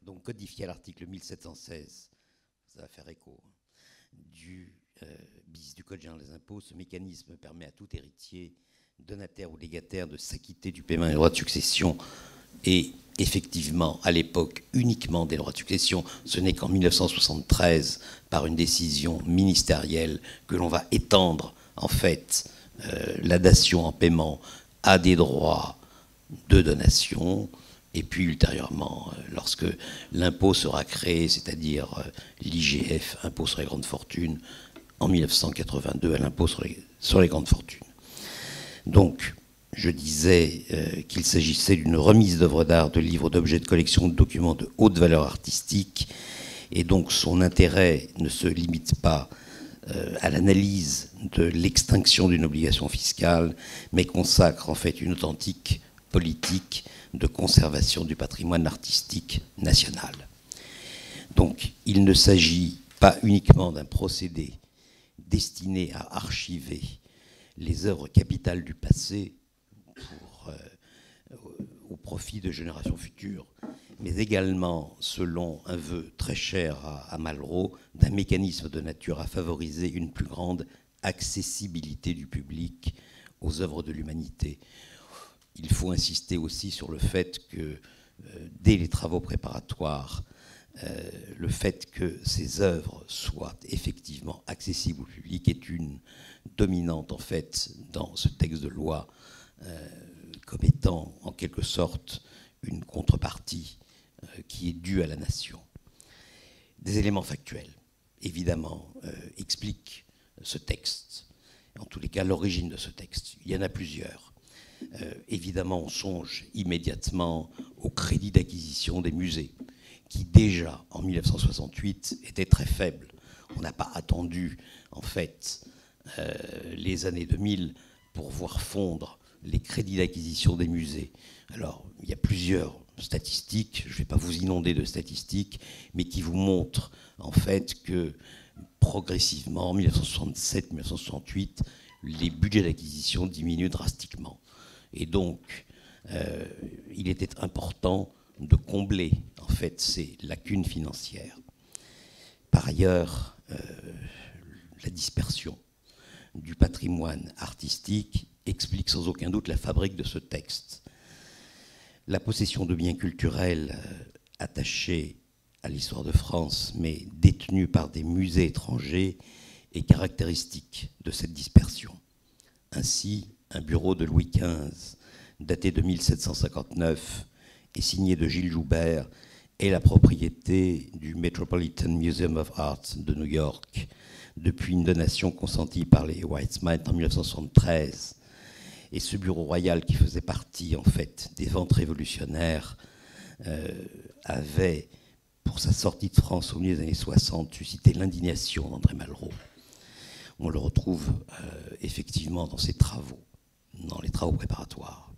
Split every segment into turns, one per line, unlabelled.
donc codifié à l'article 1716, ça va faire écho, du bis du Code général des impôts, ce mécanisme permet à tout héritier, donataire ou légataire de s'acquitter du paiement des droits de succession, et effectivement, à l'époque, uniquement des droits de succession. Ce n'est qu'en 1973, par une décision ministérielle, que l'on va étendre, en fait, la dation en paiement à des droits de donation. Et puis, ultérieurement, lorsque l'impôt sera créé, c'est-à-dire l'IGF, impôt sur les grandes fortunes, en 1982, à l'impôt sur les grandes fortunes. Donc, je disais qu'il s'agissait d'une remise d'œuvres d'art, de livres, d'objets de collection, de documents de haute valeur artistique, et donc son intérêt ne se limite pas à l'analyse de l'extinction d'une obligation fiscale, mais consacre en fait une authentique politique de conservation du patrimoine artistique national. Donc, il ne s'agit pas uniquement d'un procédé destiné à archiver les œuvres capitales du passé au profit de générations futures, mais également, selon un vœu très cher à Malraux, d'un mécanisme de nature à favoriser une plus grande accessibilité du public aux œuvres de l'humanité. Il faut insister aussi sur le fait que, dès les travaux préparatoires, le fait que ces œuvres soient effectivement accessibles au public est une dominante, en fait, dans ce texte de loi, comme étant, en quelque sorte, une contrepartie qui est due à la nation. Des éléments factuels, évidemment, expliquent ce texte, en tous les cas l'origine de ce texte. Il y en a plusieurs. Évidemment, on songe immédiatement au crédit d'acquisition des musées, qui déjà, en 1968, était très faible. On n'a pas attendu, en fait, les années 2000 pour voir fondre les crédits d'acquisition des musées. Alors, il y a plusieurs statistiques, je ne vais pas vous inonder de statistiques, mais qui vous montrent, en fait, que progressivement, en 1967-1968, les budgets d'acquisition diminuent drastiquement. Et donc, il était important de combler, en fait, ces lacunes financières. Par ailleurs, la dispersion du patrimoine artistique explique sans aucun doute la fabrique de ce texte. La possession de biens culturels attachés à l'histoire de France, mais détenus par des musées étrangers, est caractéristique de cette dispersion. Ainsi, un bureau de Louis XV, daté de 1759, et signé de Gilles Joubert, est la propriété du Metropolitan Museum of Art de New York, depuis une donation consentie par les Weizmann en 1973. Et ce bureau royal, qui faisait partie, en fait, des ventes révolutionnaires, avait, pour sa sortie de France au milieu des années 60, suscité l'indignation d'André Malraux. On le retrouve effectivement dans ses travaux, dans les travaux préparatoires.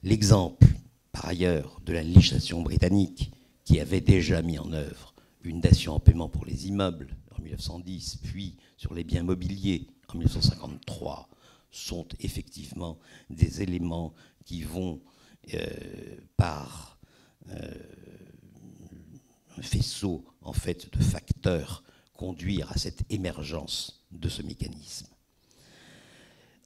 L'exemple, par ailleurs, de la législation britannique, qui avait déjà mis en œuvre une datation en paiement pour les immeubles en 1910, puis sur les biens mobiliers en 1953, sont effectivement des éléments qui vont, par un faisceau, en fait, de facteurs, conduire à cette émergence de ce mécanisme.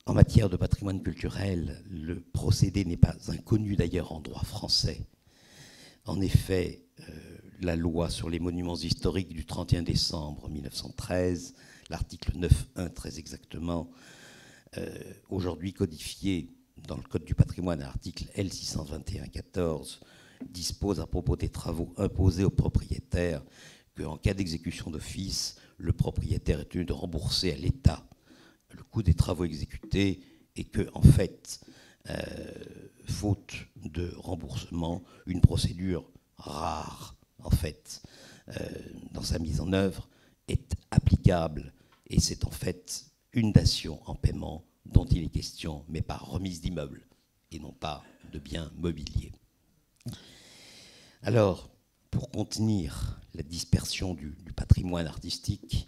En matière de patrimoine culturel, le procédé n'est pas inconnu d'ailleurs en droit français. En effet, la loi sur les monuments historiques du 31 décembre 1913, l'article 9.1 très exactement, aujourd'hui codifié dans le Code du patrimoine à l'article L621-14, dispose à propos des travaux imposés aux propriétaires qu'en cas d'exécution d'office, le propriétaire est tenu de rembourser à l'État le coût des travaux exécutés et que, en fait, faute de remboursement, une procédure rare, en fait, dans sa mise en œuvre, est applicable. Et c'est en fait une dation en paiement dont il est question, mais par remise d'immeubles et non pas de biens mobiliers. Alors, pour contenir la dispersion du patrimoine artistique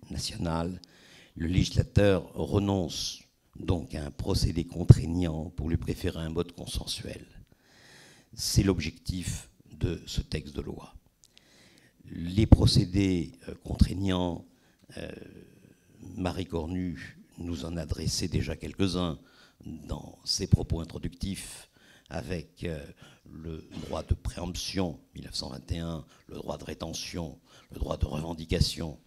national, le législateur renonce donc à un procédé contraignant pour lui préférer un mode consensuel. C'est l'objectif de ce texte de loi. Les procédés contraignants, Marie Cornu nous en a dressé déjà quelques-uns dans ses propos introductifs, avec le droit de préemption, 1921, le droit de rétention, le droit de revendication.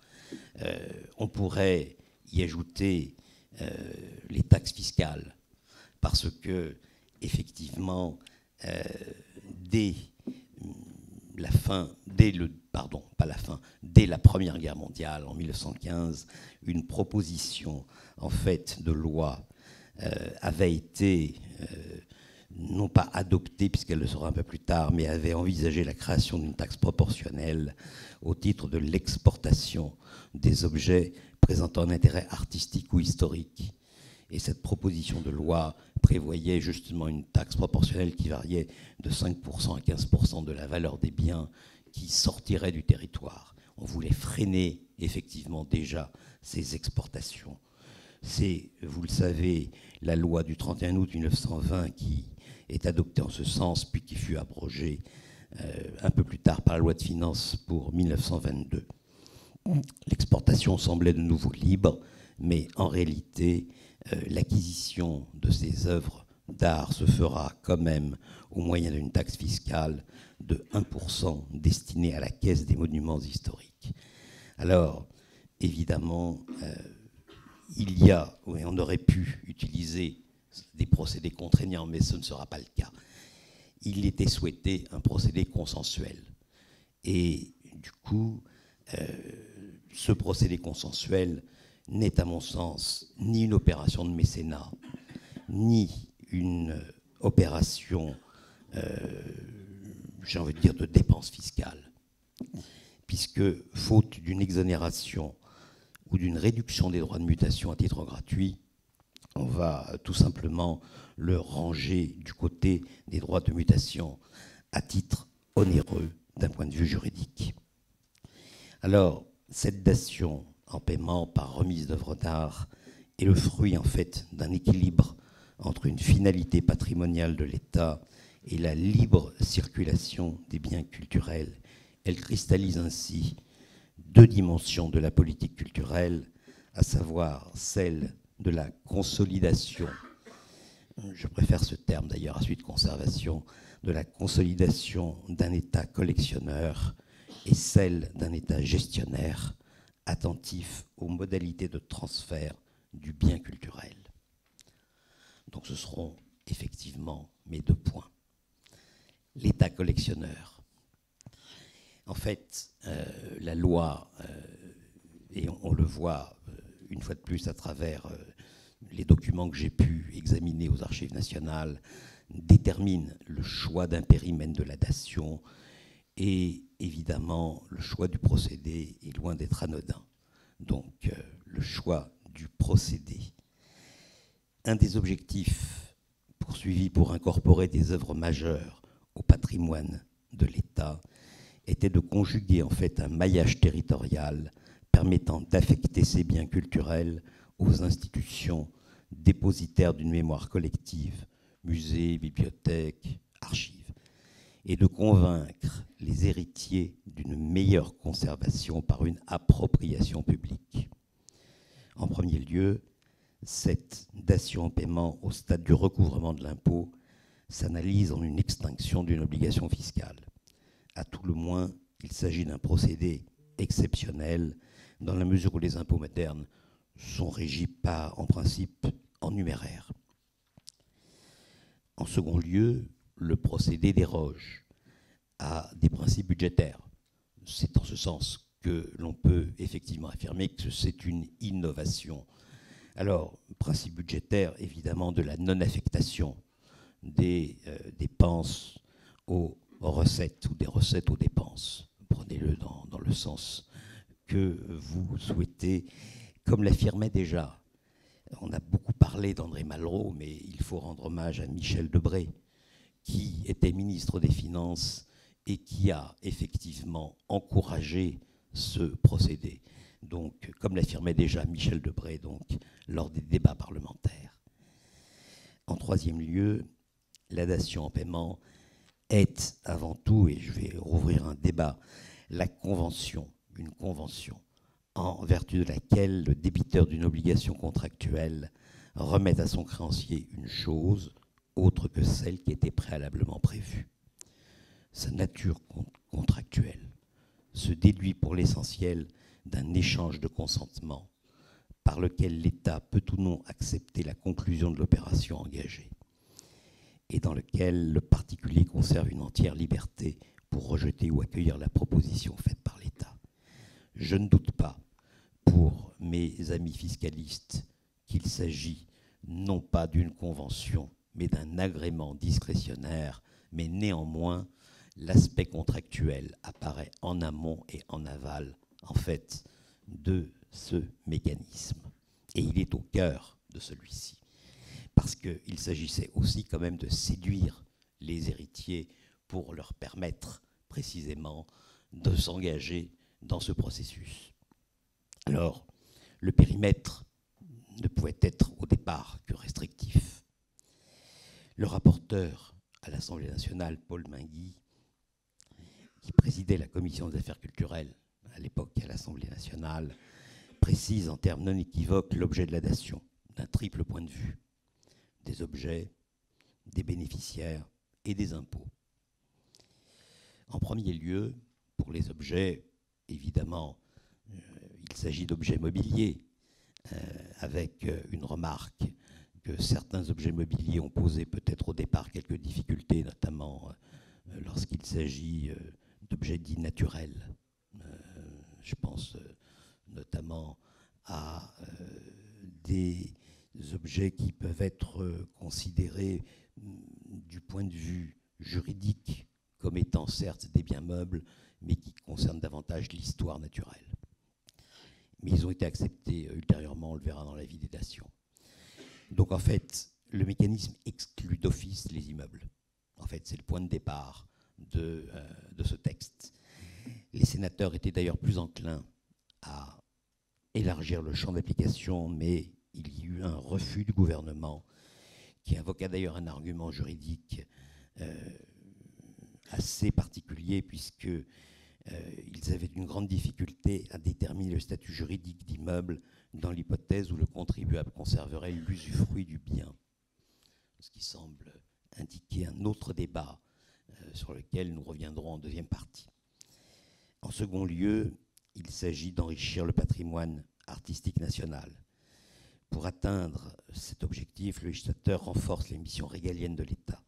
On pourrait y ajouter les taxes fiscales, parce que, effectivement, dès la Première Guerre mondiale, en 1915, une proposition en fait de loi avait été non pas adoptée, puisqu'elle le sera un peu plus tard, mais avait envisagé la création d'une taxe proportionnelle au titre de l'exportation des objets présentant un intérêt artistique ou historique. Et cette proposition de loi prévoyait justement une taxe proportionnelle qui variait de 5% à 15% de la valeur des biens qui sortiraient du territoire. On voulait freiner effectivement déjà ces exportations. C'est, vous le savez, la loi du 31 août 1920 qui est adoptée en ce sens, puis qui fut abrogée un peu plus tard par la loi de finances pour 1922. L'exportation semblait de nouveau libre, mais en réalité, l'acquisition de ces œuvres d'art se fera quand même au moyen d'une taxe fiscale de 1% destinée à la caisse des monuments historiques. Alors, évidemment, on aurait pu utiliser des procédés contraignants, mais ce ne sera pas le cas. Il était souhaité un procédé consensuel. Et du coup, ce procédé consensuel n'est, à mon sens, ni une opération de mécénat, ni une opération, j'ai envie de dire, de dépense fiscale, puisque, faute d'une exonération ou d'une réduction des droits de mutation à titre gratuit, on va tout simplement le ranger du côté des droits de mutation à titre onéreux d'un point de vue juridique. Alors, cette datation en paiement par remise d'œuvres d'art est le fruit en fait d'un équilibre entre une finalité patrimoniale de l'État et la libre circulation des biens culturels. Elle cristallise ainsi deux dimensions de la politique culturelle, à savoir celle de la consolidation, je préfère ce terme d'ailleurs à celui de conservation, de la consolidation d'un État collectionneur et celle d'un État gestionnaire attentif aux modalités de transfert du bien culturel. Donc ce seront effectivement mes deux points. L'État collectionneur. En fait, la loi, et on le voit une fois de plus à travers les documents que j'ai pu examiner aux Archives nationales, détermine le choix d'un périmètre de la datation et évidemment le choix du procédé est loin d'être anodin. Donc le choix du procédé. Un des objectifs poursuivis pour incorporer des œuvres majeures au patrimoine de l'État était de conjuguer en fait un maillage territorial permettant d'affecter ces biens culturels aux institutions dépositaires d'une mémoire collective, musées, bibliothèques, archives, et de convaincre les héritiers d'une meilleure conservation par une appropriation publique. En premier lieu, cette datation en paiement au stade du recouvrement de l'impôt s'analyse en une extinction d'une obligation fiscale. À tout le moins, il s'agit d'un procédé exceptionnel dans la mesure où les impôts modernes sont régis par, en principe, en numéraire. En second lieu, le procédé déroge à des principes budgétaires. C'est en ce sens que l'on peut effectivement affirmer que c'est une innovation. Alors, principe budgétaire, évidemment, de la non-affectation des dépenses aux recettes ou des recettes aux dépenses. Prenez-le dans le sens que vous souhaitez. Comme l'affirmait déjà, on a beaucoup parlé d'André Malraux, mais il faut rendre hommage à Michel Debré, qui était ministre des Finances et qui a effectivement encouragé ce procédé. Donc, comme l'affirmait déjà Michel Debré, donc, lors des débats parlementaires. En troisième lieu, la datation en paiement est avant tout, et je vais rouvrir un débat, une convention, en vertu de laquelle le débiteur d'une obligation contractuelle remet à son créancier une chose autre que celle qui était préalablement prévue. Sa nature contractuelle se déduit pour l'essentiel d'un échange de consentement par lequel l'État peut ou non accepter la conclusion de l'opération engagée et dans lequel le particulier conserve une entière liberté pour rejeter ou accueillir la proposition faite par l'État. Je ne doute pas, pour mes amis fiscalistes, qu'il s'agit non pas d'une convention, mais d'un agrément discrétionnaire, mais néanmoins, l'aspect contractuel apparaît en amont et en aval, en fait, de ce mécanisme. Et il est au cœur de celui-ci. Parce qu'il s'agissait aussi quand même de séduire les héritiers pour leur permettre précisément de s'engager dans ce processus. Alors, le périmètre ne pouvait être au départ que restrictif. Le rapporteur à l'Assemblée nationale, Paul Mainguy, qui présidait la commission des affaires culturelles à l'époque à l'Assemblée nationale, précise en termes non équivoques l'objet de la datation d'un triple point de vue: des objets, des bénéficiaires et des impôts. En premier lieu, pour les objets, évidemment, il s'agit d'objets mobiliers, avec une remarque que certains objets mobiliers ont posé peut-être au départ quelques difficultés, notamment lorsqu'il s'agit d'objets dits naturels. Je pense notamment à des objets qui peuvent être considérés du point de vue juridique comme étant certes des biens meubles, mais qui concernent davantage l'histoire naturelle. Mais ils ont été acceptés ultérieurement, on le verra dans l'avis des dations. Donc en fait, le mécanisme exclut d'office les immeubles. En fait, c'est le point de départ de ce texte. Les sénateurs étaient d'ailleurs plus enclins à élargir le champ d'application, mais il y eut un refus du gouvernement qui invoqua d'ailleurs un argument juridique assez particulier, puisqu'ils avaient une grande difficulté à déterminer le statut juridique d'immeuble dans l'hypothèse où le contribuable conserverait l'usufruit du bien, ce qui semble indiquer un autre débat sur lequel nous reviendrons en deuxième partie. En second lieu, il s'agit d'enrichir le patrimoine artistique national. Pour atteindre cet objectif, le législateur renforce les missions régaliennes de l'État.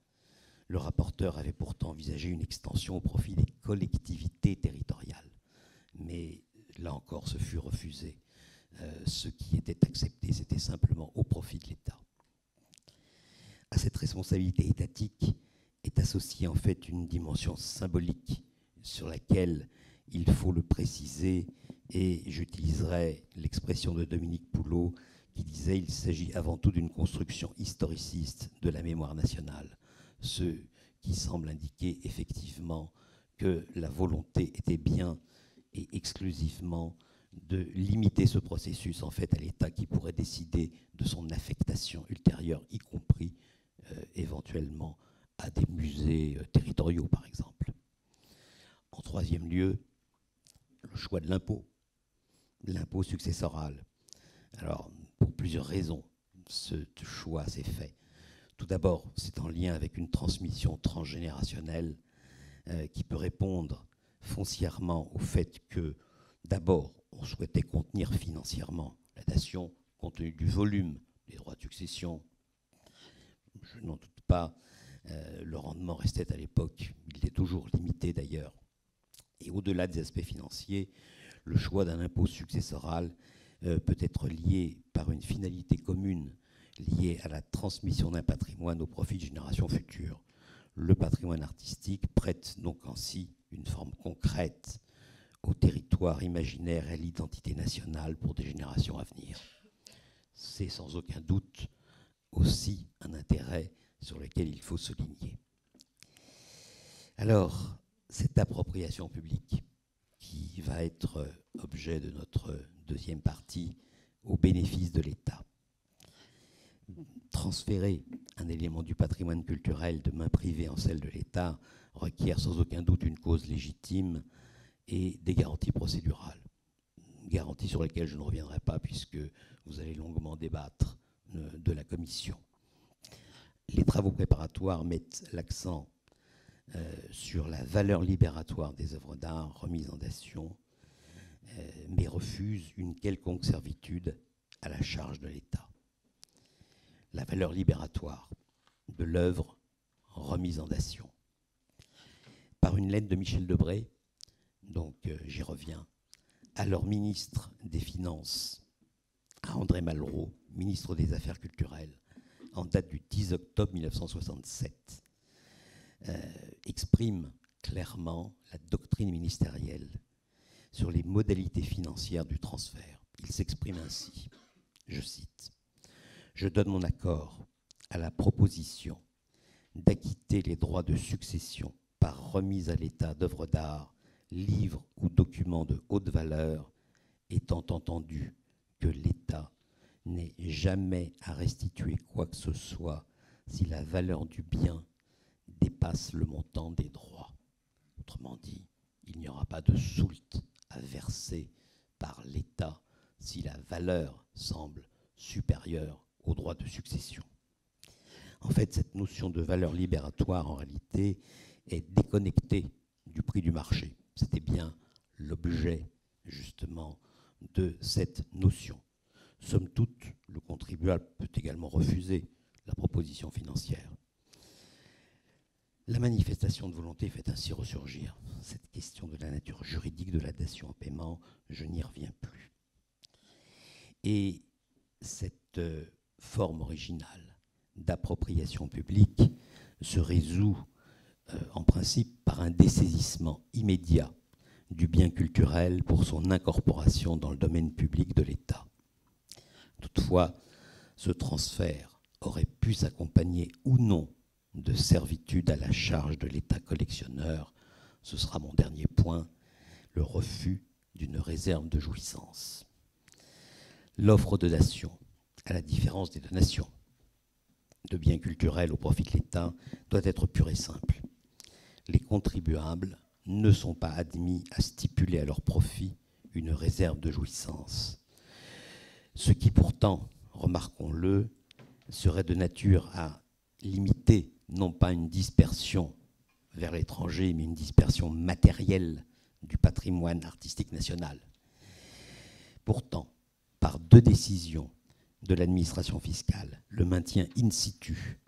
Le rapporteur avait pourtant envisagé une extension au profit des collectivités territoriales. Mais là encore, ce fut refusé. Ce qui était accepté, c'était simplement au profit de l'État. À cette responsabilité étatique est associée en fait une dimension symbolique sur laquelle il faut le préciser, et j'utiliserai l'expression de Dominique Poulot qui disait qu'il s'agit avant tout d'une construction historiciste de la mémoire nationale, ce qui semble indiquer effectivement que la volonté était bien et exclusivement de limiter ce processus en fait à l'État qui pourrait décider de son affectation ultérieure, y compris éventuellement à des musées territoriaux par exemple. En troisième lieu, le choix de l'impôt successoral. Alors, pour plusieurs raisons, ce choix s'est fait. Tout d'abord, c'est en lien avec une transmission transgénérationnelle qui peut répondre foncièrement au fait que, d'abord, on souhaitait contenir financièrement la dation compte tenu du volume des droits de succession. Je n'en doute pas, le rendement restait à l'époque, il est toujours limité d'ailleurs. Et au-delà des aspects financiers, le choix d'un impôt successoral peut être lié par une finalité commune liée à la transmission d'un patrimoine au profit de générations futures. Le patrimoine artistique prête donc ainsi une forme concrète au territoire imaginaire et à l'identité nationale pour des générations à venir. C'est sans aucun doute aussi un intérêt sur lequel il faut souligner. Alors, cette appropriation publique qui va être objet de notre deuxième partie au bénéfice de l'État. Transférer un élément du patrimoine culturel de main privée en celle de l'État requiert sans aucun doute une cause légitime et des garanties procédurales. Garanties sur lesquelles je ne reviendrai pas puisque vous allez longuement débattre de la commission. Les travaux préparatoires mettent l'accent sur la valeur libératoire des œuvres d'art remises en dation, mais refusent une quelconque servitude à la charge de l'État. La valeur libératoire de l'œuvre remise en dation. Par une lettre de Michel Debré, donc j'y reviens, alors ministre des Finances, à André Malraux, ministre des Affaires culturelles, en date du 10 octobre 1967, exprime clairement la doctrine ministérielle sur les modalités financières du transfert. Il s'exprime ainsi, je cite, « Je donne mon accord à la proposition d'acquitter les droits de succession par remise à l'État d'œuvres d'art, livres ou documents de haute valeur, étant entendu que l'État n'ait jamais à restituer quoi que ce soit si la valeur du bien dépasse le montant des droits. » Autrement dit, il n'y aura pas de soult à verser par l'État si la valeur semble supérieure aux droits de succession. En fait, cette notion de valeur libératoire, en réalité, est déconnectée du prix du marché. C'était bien l'objet, justement, de cette notion. Somme toute, le contribuable peut également refuser la proposition financière. La manifestation de volonté fait ainsi ressurgir cette question de la nature juridique de la dation en paiement. Je n'y reviens plus. Et cette forme originale d'appropriation publique se résout en principe par un dessaisissement immédiat du bien culturel pour son incorporation dans le domaine public de l'État. Toutefois, ce transfert aurait pu s'accompagner ou non de servitude à la charge de l'État collectionneur. Ce sera mon dernier point, le refus d'une réserve de jouissance. L'offre de dation, à la différence des donations de biens culturels au profit de l'État, doit être pure et simple. Les contribuables ne sont pas admis à stipuler à leur profit une réserve de jouissance. Ce qui pourtant, remarquons-le, serait de nature à limiter non pas une dispersion vers l'étranger, mais une dispersion matérielle du patrimoine artistique national. Pourtant, par 2 décisions de l'administration fiscale, le maintien in situ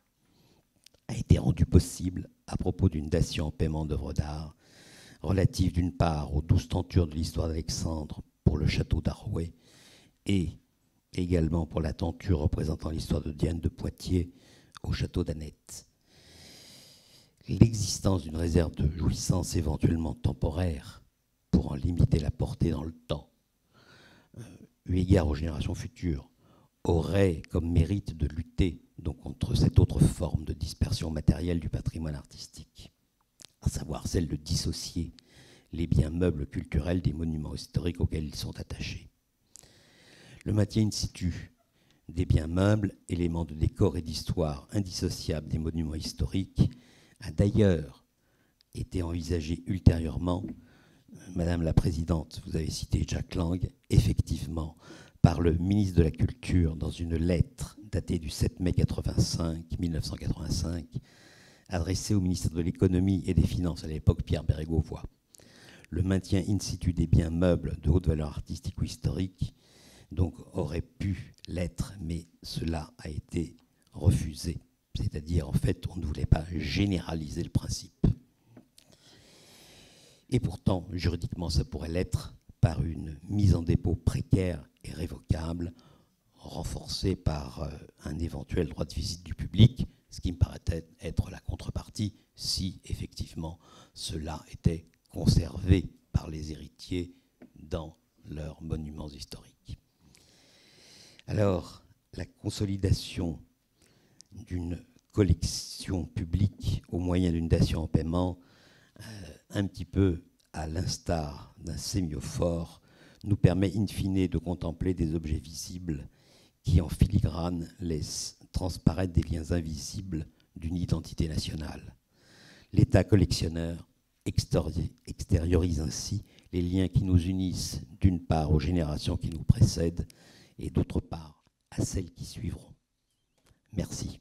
a été rendu possible à propos d'une dation en paiement d'œuvres d'art relative d'une part aux 12 tentures de l'histoire d'Alexandre pour le château d'Arouet et également pour la tenture représentant l'histoire de Diane de Poitiers au château d'Annette. L'existence d'une réserve de jouissance éventuellement temporaire pour en limiter la portée dans le temps, eu égard aux générations futures, aurait comme mérite de lutter donc contre cette autre forme de dispersion matérielle du patrimoine artistique, à savoir celle de dissocier les biens meubles culturels des monuments historiques auxquels ils sont attachés. Le maintien in situ des biens meubles, éléments de décor et d'histoire indissociables des monuments historiques, a d'ailleurs été envisagé ultérieurement. Madame la Présidente, vous avez cité Jack Lang, effectivement, par le ministre de la Culture dans une lettre datée du 7 mai 1985, adressée au ministre de l'Économie et des Finances, à l'époque Pierre Bérégovoy. Le maintien in situ des biens meubles de haute valeur artistique ou historique donc aurait pu l'être, mais cela a été refusé. C'est-à-dire, en fait, on ne voulait pas généraliser le principe. Et pourtant, juridiquement, ça pourrait l'être par une mise en dépôt précaire et révocable, renforcée par un éventuel droit de visite du public, ce qui me paraît être la contrepartie si, effectivement, cela était conservé par les héritiers dans leurs monuments historiques. Alors, la consolidation d'une collection publique au moyen d'une dation en paiement, un petit peu à l'instar d'un sémiophore, nous permet in fine de contempler des objets visibles qui, en filigrane, laissent transparaître des liens invisibles d'une identité nationale. L'État collectionneur extériorise ainsi les liens qui nous unissent d'une part aux générations qui nous précèdent et d'autre part à celles qui suivront. Merci.